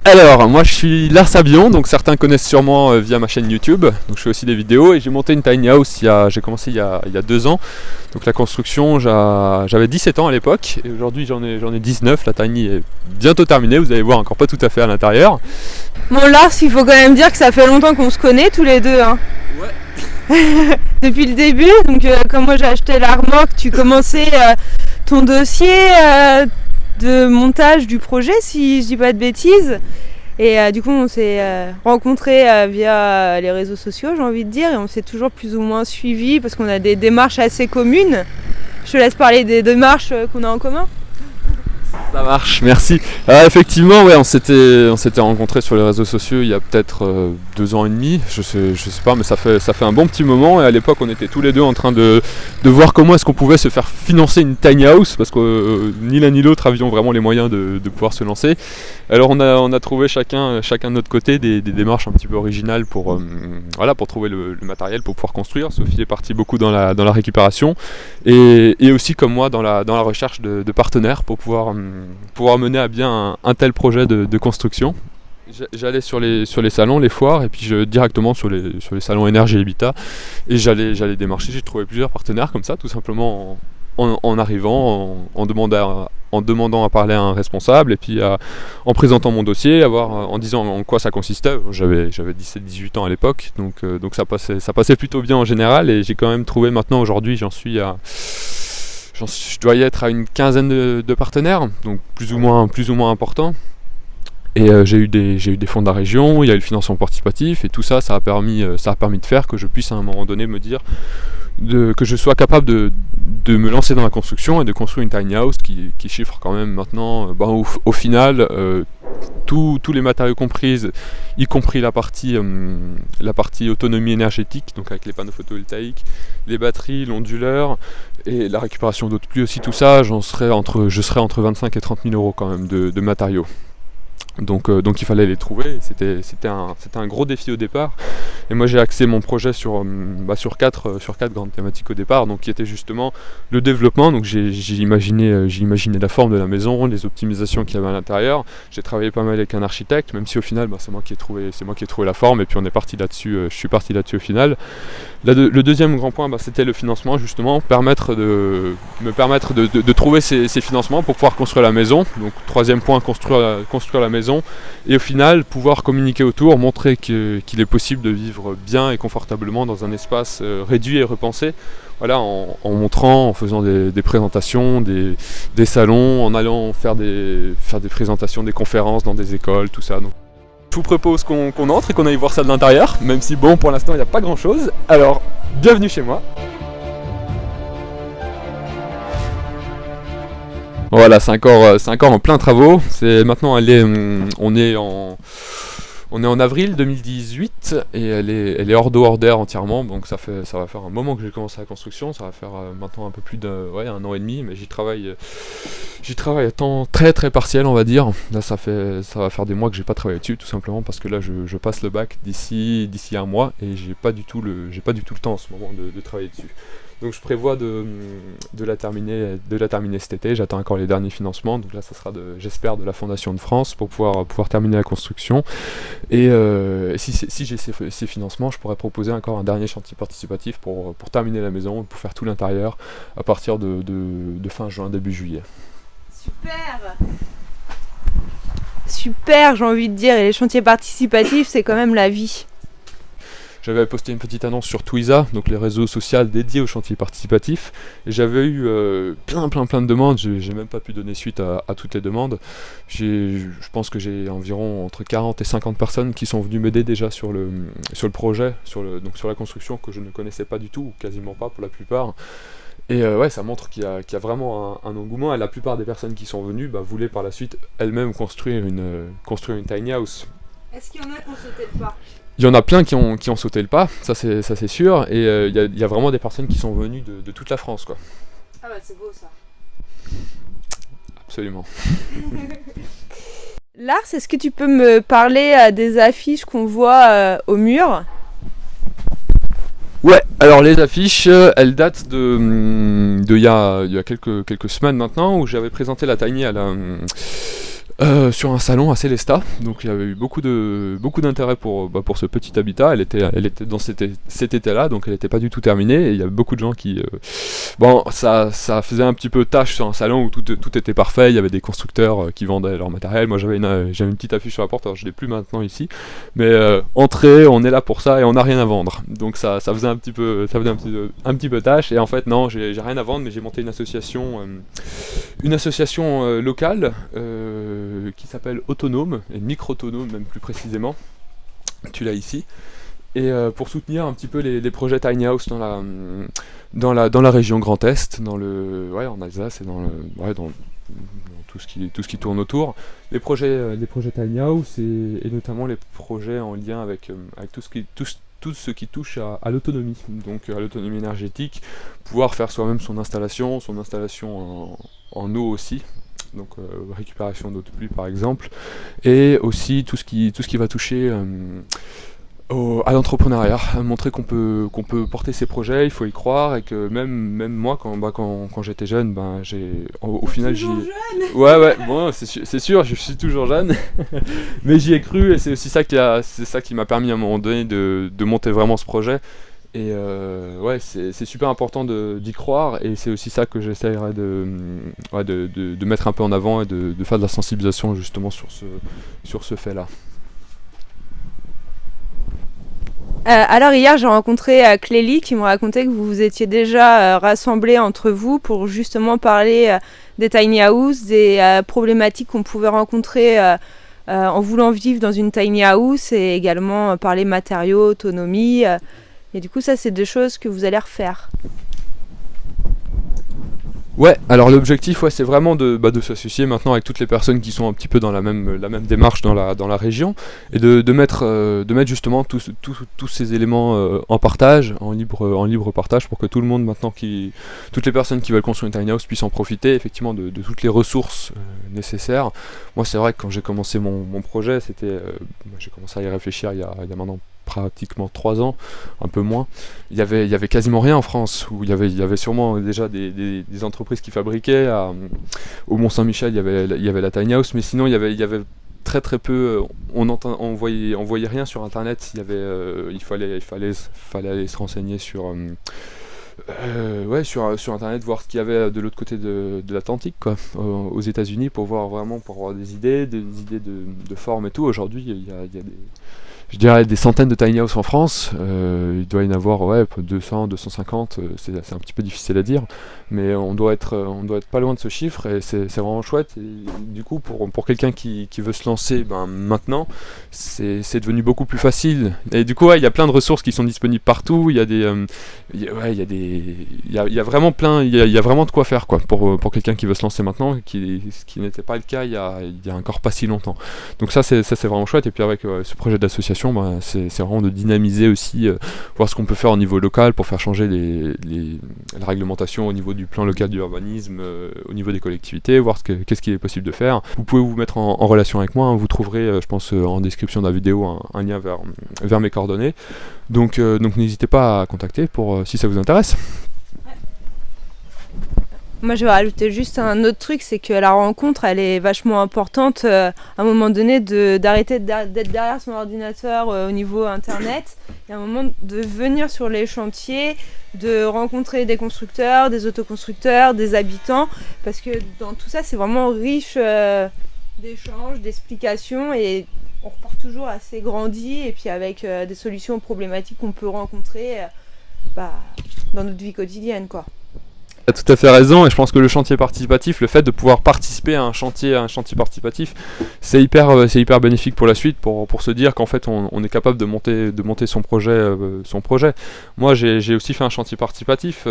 Alors, moi je suis Lars Abion, donc certains connaissent sûrement via ma chaîne YouTube. Donc je fais aussi des vidéos et j'ai monté une tiny house j'ai commencé il y a 2 ans. Donc la construction, j'avais 17 ans à l'époque et aujourd'hui j'en ai 19. La tiny est bientôt terminée, vous allez voir, encore pas tout à fait à l'intérieur. Bon Lars, il faut quand même dire que ça fait longtemps qu'on se connaît tous les deux. Hein. Ouais. Depuis le début, donc quand moi j'ai acheté la remorque, tu commençais ton dossier de montage du projet, si je dis pas de bêtises. Et du coup on s'est rencontrés via les réseaux sociaux, j'ai envie de dire, et on s'est toujours plus ou moins suivis parce qu'on a des démarches assez communes. Je te laisse parler des démarches qu'on a en commun. Ça marche, merci. Effectivement, ouais, on s'était rencontrés sur les réseaux sociaux il y a peut-être 2 ans et demi, je sais pas, mais ça fait un bon petit moment. Et à l'époque, on était tous les deux en train de voir comment est-ce qu'on pouvait se faire financer une tiny house, parce que ni l'un ni l'autre avions vraiment les moyens de pouvoir se lancer. Alors on a trouvé chacun de notre côté des démarches un petit peu originales pour trouver le matériel pour pouvoir construire. Sophie est partie beaucoup dans la récupération et aussi comme moi dans la recherche de partenaires pour pouvoir mener à bien un tel projet de construction. J'allais sur les salons, les foires, et puis directement sur les salons énergie et habitat, et j'allais démarcher. J'ai trouvé plusieurs partenaires comme ça, tout simplement en arrivant, en demandant à parler à un responsable, et puis en présentant mon dossier, en disant en quoi ça consistait. J'avais 17-18 ans à l'époque, donc ça passait plutôt bien en général, et j'ai quand même trouvé maintenant, aujourd'hui, je dois y être à une quinzaine de partenaires, donc plus ou moins importants. Et j'ai eu des fonds de la région, il y a eu le financement participatif, et tout ça, ça a permis de faire que je puisse à un moment donné me dire que je sois capable de me lancer dans la construction et de construire une tiny house qui chiffre quand même maintenant, au final, tous les matériaux comprises, y compris la partie autonomie énergétique, donc avec les panneaux photovoltaïques, les batteries, l'onduleur et la récupération d'eau de pluie aussi, tout ça, je serais entre 25 et 30 000 euros quand même de matériaux. Donc il fallait les trouver, c'était un gros défi au départ, et moi j'ai axé mon projet sur 4 grandes thématiques au départ, donc qui étaient justement le développement. Donc j'ai imaginé la forme de la maison, les optimisations qu'il y avait à l'intérieur. J'ai travaillé pas mal avec un architecte, même si au final c'est moi qui ai trouvé la forme, et puis on est parti là-dessus, je suis parti là-dessus au final. Le deuxième grand point, c'était le financement, justement, me permettre de trouver ces financements pour pouvoir construire la maison. Donc troisième point, construire la maison, et au final pouvoir communiquer autour, montrer qu'il est possible de vivre bien et confortablement dans un espace réduit et repensé. Voilà, en montrant, en faisant des présentations, des salons, en allant faire des présentations, des conférences dans des écoles, tout ça. Donc, je vous propose qu'on entre et qu'on aille voir ça de l'intérieur, même si bon, pour l'instant il n'y a pas grand chose. Alors, bienvenue chez moi. Voilà, c'est encore en plein travaux. Maintenant on est en avril 2018 et elle est hors d'eau, hors d'air entièrement. Donc ça va faire un moment que j'ai commencé la construction. Ça va faire maintenant un peu plus un an et demi, mais j'y travaille à temps très très partiel, on va dire. Là ça va faire des mois que j'ai pas travaillé dessus, tout simplement parce que là je passe le bac d'ici un mois et j'ai pas du tout le temps en ce moment de travailler dessus. Donc je prévois de la terminer cet été. J'attends encore les derniers financements. Donc là, ça sera j'espère de la Fondation de France pour pouvoir terminer la construction. Et si j'ai ces financements, je pourrais proposer encore un dernier chantier participatif pour terminer la maison, pour faire tout l'intérieur à partir de fin juin, début juillet. Super, j'ai envie de dire. Et les chantiers participatifs, c'est quand même la vie. J'avais posté une petite annonce sur Twiza, donc les réseaux sociaux dédiés aux chantiers participatifs, et j'avais eu plein de demandes. J'ai même pas pu donner suite à toutes les demandes. Je pense que j'ai environ entre 40 et 50 personnes qui sont venues m'aider déjà sur le projet, sur la construction, que je ne connaissais pas du tout, ou quasiment pas pour la plupart. Et ça montre qu'il y a vraiment un engouement, et la plupart des personnes qui sont venues voulaient par la suite elles-mêmes construire une tiny house. Est-ce qu'il y en a qui ont sauté le pas ? Il y en a plein qui ont sauté le pas, ça c'est sûr, et il y a vraiment des personnes qui sont venues de toute la France, quoi. Ah c'est beau ça. Absolument. Lars, est-ce que tu peux me parler des affiches qu'on voit au mur ? Ouais, alors les affiches, elles datent il y a quelques semaines maintenant, où j'avais présenté la tiny sur un salon à Célestat. Donc il y avait eu beaucoup d'intérêt pour ce petit habitat. Elle était dans cet été-là, donc elle n'était pas du tout terminée. Et il y avait beaucoup de gens qui... ça faisait un petit peu tâche sur un salon où tout était parfait. Il y avait des constructeurs qui vendaient leur matériel. Moi j'avais une petite affiche sur la porte, alors je ne l'ai plus maintenant ici. Mais entrez, on est là pour ça et on n'a rien à vendre. Donc ça faisait un petit peu tâche. Et en fait non, j'ai rien à vendre, mais j'ai monté une association locale qui s'appelle Autonome, et Micro-Autonome même plus précisément, tu l'as ici, et pour soutenir un petit peu les projets Tiny House dans la région Grand Est, en Alsace et dans tout ce qui tourne autour. Les projets Tiny House et notamment les projets en lien avec tout ce qui touche à l'autonomie, donc à l'autonomie énergétique, pouvoir faire soi-même son installation en eau aussi, donc récupération d'eau de pluie par exemple, et aussi tout ce qui va toucher à l'entrepreneuriat, montrer qu'on peut porter ses projets, il faut y croire, et que même moi quand j'étais jeune, au final ouais bon c'est sûr, je suis toujours jeune mais j'y ai cru, et c'est aussi ça qui m'a permis à un moment donné de monter vraiment ce projet. Et c'est super important d'y croire, et c'est aussi ça que j'essaierai de mettre un peu en avant, et de faire de la sensibilisation justement sur ce fait-là. Alors hier j'ai rencontré Clélie qui me racontait que vous vous étiez déjà rassemblés entre vous pour justement parler des tiny house, des problématiques qu'on pouvait rencontrer en voulant vivre dans une tiny house, et également parler matériaux, autonomie. Et du coup ça c'est des choses que vous allez refaire. Ouais, alors l'objectif c'est vraiment de s'associer maintenant avec toutes les personnes qui sont un petit peu dans la même démarche dans la région, et de mettre justement tous ces éléments en partage, en libre partage, pour que tout le monde maintenant, toutes les personnes qui veulent construire une tiny house puissent en profiter effectivement de toutes les ressources nécessaires. Moi c'est vrai que quand j'ai commencé mon projet, j'ai commencé à y réfléchir il y a maintenant pratiquement 3 ans, un peu moins. Il y avait quasiment rien en France, où il y avait sûrement déjà des entreprises qui fabriquaient. Au Mont-Saint-Michel, il y avait la tiny house, mais sinon il y avait très très peu. On voyait rien sur internet. Il fallait aller se renseigner sur internet, voir ce qu'il y avait de l'autre côté de l'Atlantique, aux États-Unis, pour avoir des idées de forme et tout. Aujourd'hui il y a je dirais des centaines de tiny house en France. Il doit y en avoir 200, 250, c'est un petit peu difficile à dire, mais on doit être pas loin de ce chiffre, et c'est vraiment chouette. Et du coup pour quelqu'un qui veut se lancer maintenant, c'est devenu beaucoup plus facile, et du coup il y a plein de ressources qui sont disponibles partout. Il y a vraiment de quoi faire pour quelqu'un qui veut se lancer maintenant, ce qui n'était pas le cas il y a encore pas si longtemps. Donc ça c'est vraiment chouette. Et puis avec ce projet d'association, c'est vraiment de dynamiser aussi, voir ce qu'on peut faire au niveau local pour faire changer la réglementation au niveau du plan local d'urbanisme, au niveau des collectivités, voir qu'est-ce qu'il est possible de faire. Vous pouvez vous mettre en relation avec moi, vous trouverez je pense en description de la vidéo un lien vers mes coordonnées, donc n'hésitez pas à contacter si ça vous intéresse. Moi je vais rajouter juste un autre truc, c'est que la rencontre elle est vachement importante à un moment donné, d'arrêter d'être derrière son ordinateur au niveau internet, et à un moment de venir sur les chantiers, de rencontrer des constructeurs, des autoconstructeurs, des habitants, parce que dans tout ça c'est vraiment riche d'échanges, d'explications, et on repart toujours assez grandi, et puis avec des solutions aux problématiques qu'on peut rencontrer dans notre vie quotidienne, quoi. Tu as tout à fait raison, et je pense que le chantier participatif, le fait de pouvoir participer à un chantier participatif, c'est hyper bénéfique pour la suite, pour se dire qu'en fait on est capable de monter son projet. Moi j'ai aussi fait un chantier participatif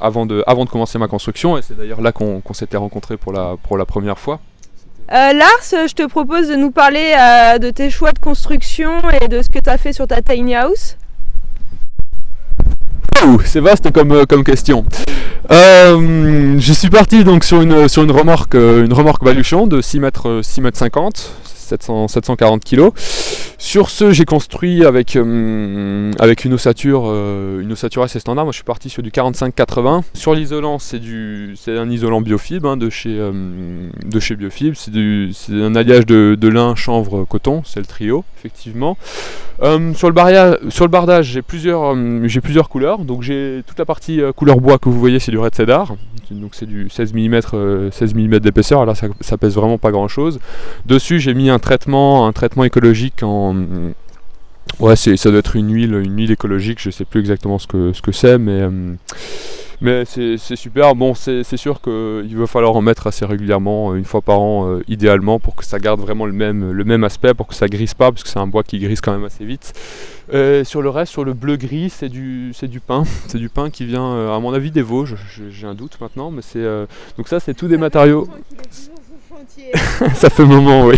avant de commencer ma construction, et c'est d'ailleurs là qu'on s'était rencontrés pour la première fois. Lars, je te propose de nous parler de tes choix de construction et de ce que tu as fait sur ta tiny house. C'est vaste comme question. Je suis parti donc sur une remorque baluchon de 6 mètres 50, 740 kg. Sur ce, j'ai construit avec une ossature assez standard. Moi, je suis parti sur du 45-80. Sur l'isolant, c'est un isolant biofibre de chez Biofibre. C'est un alliage de lin, chanvre, coton. C'est le trio, effectivement. Sur le bardage, j'ai plusieurs couleurs. Donc j'ai toute la partie couleur bois que vous voyez, c'est du Red Cedar. Donc c'est du 16 mm d'épaisseur. Là, ça pèse vraiment pas grand chose. Dessus, j'ai mis un traitement écologique ouais, ça doit être une huile écologique. Je sais plus exactement ce que c'est, mais c'est super. Bon, c'est sûr qu'il va falloir en mettre assez régulièrement, une fois par an idéalement, pour que ça garde vraiment le même aspect, pour que ça grise pas, parce que c'est un bois qui grise quand même assez vite. Sur le reste, sur le bleu-gris, c'est du pin. C'est du pin qui vient, à mon avis, des Vosges. J'ai un doute maintenant, mais donc ça, c'est tout des matériaux. Ça fait un moment, oui.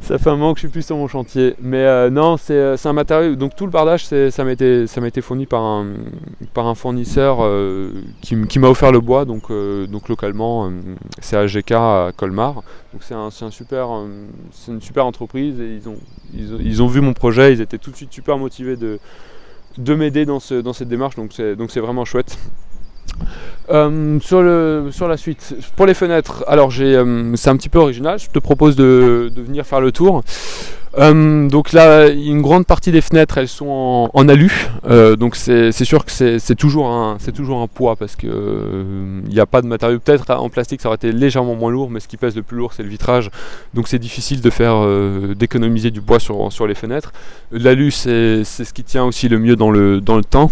Ça fait un moment que je suis plus sur mon chantier. Mais non, c'est un matériau. Donc tout le bardage, ça m'a été fourni par un fournisseur qui m'a offert le bois. Donc localement, c'est AGK à Colmar. Donc c'est une super entreprise. Et ils ont vu mon projet. Ils étaient tout de suite super motivés de m'aider dans cette démarche. Donc c'est vraiment chouette. Sur la suite, pour les fenêtres, alors c'est un petit peu original. Je te propose de venir faire le tour. Donc là, une grande partie des fenêtres, elles sont en alu. Donc c'est sûr que c'est toujours un poids, parce que il n'y a pas de matériau. Peut-être en plastique ça aurait été légèrement moins lourd, mais ce qui pèse le plus lourd, c'est le vitrage. Donc c'est difficile d'économiser du poids sur les fenêtres. L'alu, c'est ce qui tient aussi le mieux dans le temps.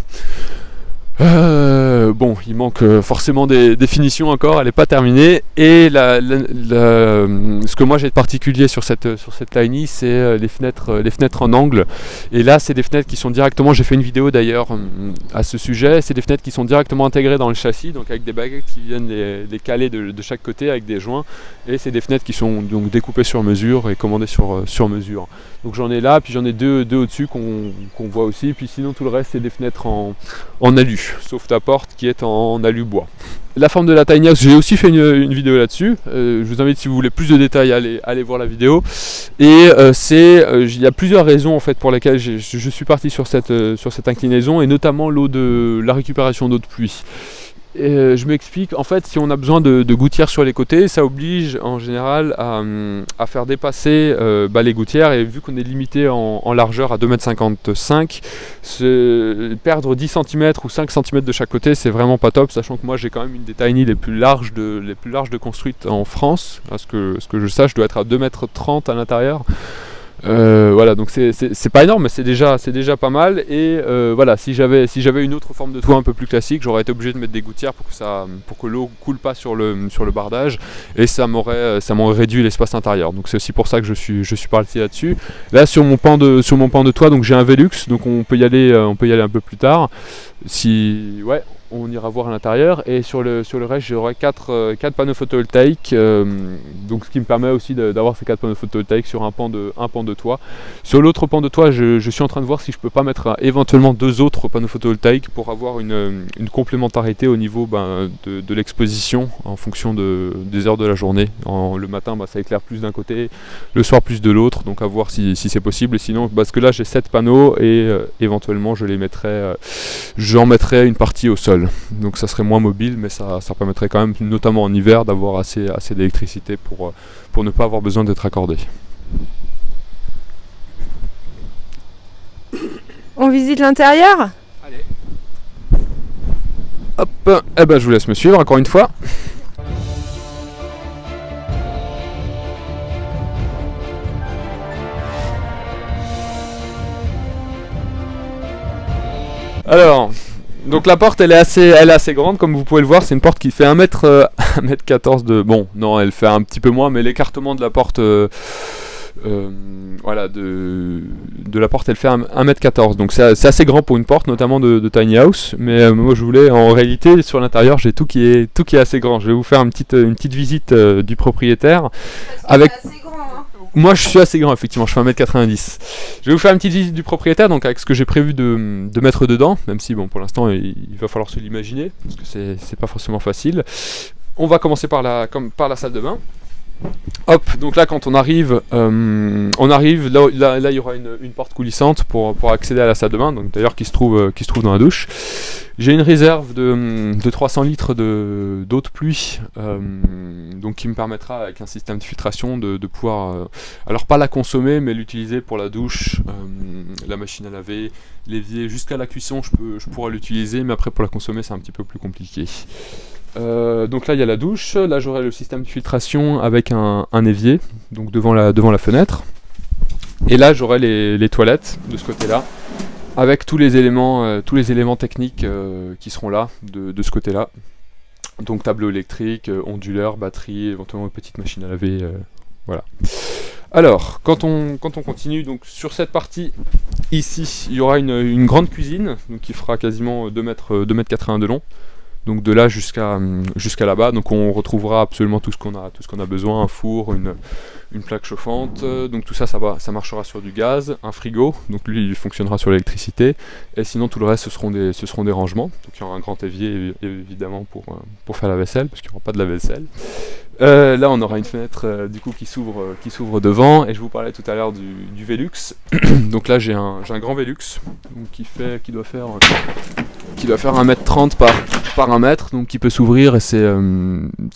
Bon, il manque forcément des finitions encore, elle n'est pas terminée. Et ce que moi j'ai de particulier sur cette Tiny, c'est les fenêtres en angle. Et là, c'est des fenêtres qui sont directement, j'ai fait une vidéo d'ailleurs à ce sujet, c'est des fenêtres qui sont directement intégrées dans le châssis, donc avec des baguettes qui viennent les caler de chaque côté avec des joints. Et c'est des fenêtres qui sont donc découpées sur mesure et commandées sur mesure. Donc j'en ai là, puis j'en ai deux au-dessus qu'on voit aussi. Puis sinon tout le reste, c'est des fenêtres en alu, sauf la porte qui est en alu bois. La forme de la tiny house, j'ai aussi fait une vidéo là-dessus. Je vous invite, si vous voulez plus de détails, à aller voir la vidéo. Et il y a plusieurs raisons en fait pour lesquelles je suis parti sur cette inclinaison, et notamment la récupération d'eau de pluie. Je m'explique, en fait, si on a besoin de gouttières sur les côtés, ça oblige en général à faire dépasser les gouttières, et vu qu'on est limité en largeur à 2,55 m, perdre 10 cm ou 5 cm de chaque côté, c'est vraiment pas top, sachant que moi j'ai quand même une des tiny les plus larges de construites en France. À ce que je sache, je dois être à 2,30 m à l'intérieur. Voilà, donc c'est pas énorme, mais c'est déjà pas mal. Et voilà, si j'avais une autre forme de toit un peu plus classique, j'aurais été obligé de mettre des gouttières pour que l'eau coule pas sur le bardage, et ça m'aurait réduit l'espace intérieur. Donc c'est aussi pour ça que je suis parti là-dessus. Là, sur mon pan de toit, donc j'ai un Velux, donc on peut y aller un peu plus tard. On ira voir à l'intérieur. Et sur le reste, j'aurai 4 panneaux photovoltaïques, donc ce qui me permet aussi d'avoir ces 4 panneaux photovoltaïques sur un pan de toit. Sur l'autre pan de toit, je suis en train de voir si je peux pas mettre éventuellement 2 autres panneaux photovoltaïques pour avoir une complémentarité au niveau de l'exposition, en fonction des heures de la journée. Le matin, ça éclaire plus d'un côté, le soir plus de l'autre, donc à voir si c'est possible. Et sinon, parce que là j'ai 7 panneaux, et éventuellement j'en mettrai une partie au sol. Donc ça serait moins mobile, mais ça permettrait quand même, notamment en hiver, d'avoir assez d'électricité pour ne pas avoir besoin d'être accordé. On visite l'intérieur ? Allez. Hop, je vous laisse me suivre encore une fois. Alors, donc la porte elle est assez grande, comme vous pouvez le voir. C'est une porte qui fait 1m14 de... Bon, non, elle fait un petit peu moins, mais l'écartement de la porte de la porte, elle fait 1m14. Donc c'est assez grand pour une porte, notamment de tiny house. Mais moi je voulais, en réalité, sur l'intérieur, j'ai tout qui est assez grand. Je vais vous faire une petite visite du propriétaire. Parce avec... c'est assez grand, hein. Moi je suis assez grand effectivement, je fais 1m90. Je vais vous faire une petite visite du propriétaire, donc avec ce que j'ai prévu de mettre dedans, même si bon pour l'instant il va falloir se l'imaginer, parce que c'est pas forcément facile. On va commencer par la salle de bain. Hop, donc là quand on arrive, là il y aura une porte coulissante pour accéder à la salle de bain, donc d'ailleurs qui se trouve dans la douche. J'ai une réserve de 300 litres d'eau de pluie, donc qui me permettra avec un système de filtration de pouvoir, alors pas la consommer, mais l'utiliser pour la douche, la machine à laver, l'évier, jusqu'à la cuisson je pourrais l'utiliser, mais après pour la consommer c'est un petit peu plus compliqué. Donc là il y a la douche, là j'aurai le système de filtration avec un évier, donc devant la fenêtre, et là j'aurai les toilettes de ce côté là, avec tous les éléments techniques qui seront là, de ce côté là, donc tableau électrique, onduleur, batterie, éventuellement une petite machine à laver, voilà. Alors, quand on continue, donc sur cette partie ici, il y aura une grande cuisine, donc qui fera quasiment 2,80 m de long. Donc de là jusqu'à là-bas, donc on retrouvera absolument tout ce qu'on a besoin, un four, une plaque chauffante, donc tout ça marchera sur du gaz, un frigo, donc lui il fonctionnera sur l'électricité, et sinon tout le reste ce seront des rangements, donc il y aura un grand évier évidemment pour faire la vaisselle, parce qu'il n'y aura pas de la vaisselle. Là on aura une fenêtre du coup qui s'ouvre devant, et je vous parlais tout à l'heure du Velux. Donc là j'ai un grand Velux, donc qui doit faire 1m30 par 1 mètre, donc qui peut s'ouvrir, et c'est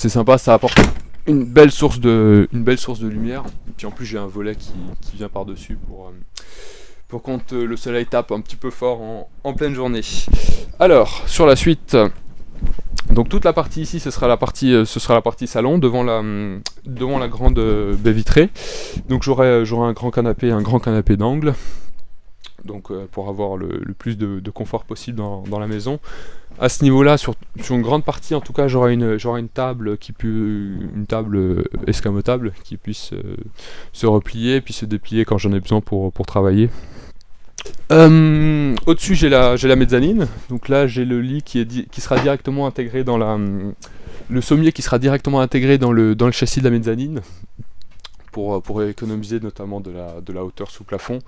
sympa, ça apporte une belle source de lumière, et puis en plus j'ai un volet qui vient par dessus pour quand le soleil tape un petit peu fort en pleine journée. Alors sur la suite, donc toute la partie ici ce sera la partie salon devant la grande baie vitrée, donc j'aurai un grand canapé d'angle, donc pour avoir le plus de confort possible dans la maison. À ce niveau-là, sur une grande partie, en tout cas, j'aurai une table escamotable qui puisse se replier puis se déplier quand j'en ai besoin pour travailler. Au-dessus, j'ai la mezzanine. Donc là, j'ai le lit qui sera directement intégré dans le sommier qui sera directement intégré dans le châssis de la mezzanine pour économiser notamment de la hauteur sous plafond.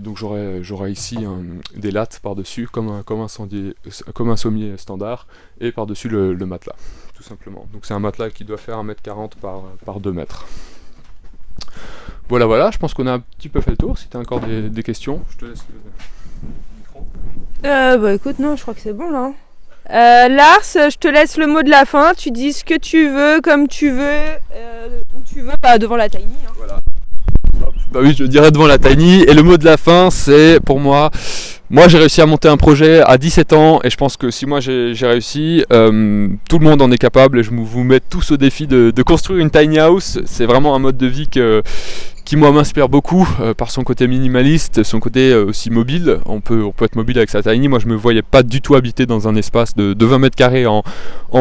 Donc j'aurai ici des lattes par-dessus, comme un sommier standard, et par-dessus le matelas, tout simplement. Donc c'est un matelas qui doit faire 1m40 par 2 mètres. Voilà, je pense qu'on a un petit peu fait le tour. Si tu as encore des questions, je te laisse le micro. Bah écoute, non, je crois que c'est bon là. Lars, je te laisse le mot de la fin. Tu dis ce que tu veux, comme tu veux, où tu veux, devant la tiny. Hein. Voilà. Bah oui, je dirais devant la tiny, et le mot de la fin c'est pour moi j'ai réussi à monter un projet à 17 ans, et je pense que si moi j'ai réussi, tout le monde en est capable, et je vous mets tous au défi de construire une tiny house. C'est vraiment un mode de vie qui moi m'inspire beaucoup par son côté minimaliste, son côté aussi mobile. On peut être mobile avec sa tiny. Moi je me voyais pas du tout habiter dans un espace de 20 mètres carrés en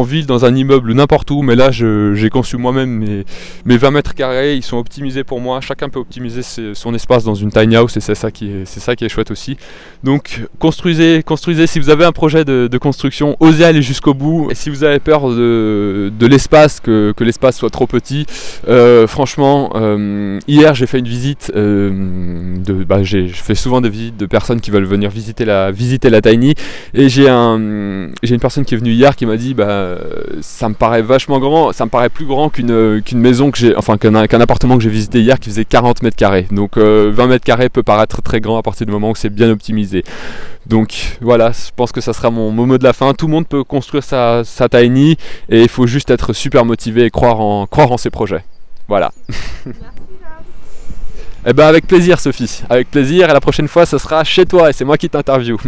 ville, dans un immeuble, n'importe où, mais là j'ai conçu moi-même mes 20 mètres carrés, ils sont optimisés pour moi. Chacun peut optimiser son espace dans une tiny house, et c'est ça qui est chouette aussi. Donc construisez, si vous avez un projet de construction, osez aller jusqu'au bout, et si vous avez peur de l'espace, que l'espace soit trop petit, franchement, hier j'ai fait une visite, je fais souvent des visites de personnes qui veulent venir visiter la tiny, et j'ai une personne qui est venue hier qui m'a dit ça me paraît vachement grand, ça me paraît plus grand qu'une maison qu'un appartement que j'ai visité hier qui faisait 40 mètres carrés. Donc 20 mètres carrés peut paraître très grand à partir du moment où c'est bien optimisé. Donc voilà, je pense que ça sera mon mot de la fin. Tout le monde peut construire sa tiny, et il faut juste être super motivé et croire en ses projets. Voilà. Merci Lars. Eh ben avec plaisir Sophie, avec plaisir, et la prochaine fois ce sera chez toi et c'est moi qui t'interviewe.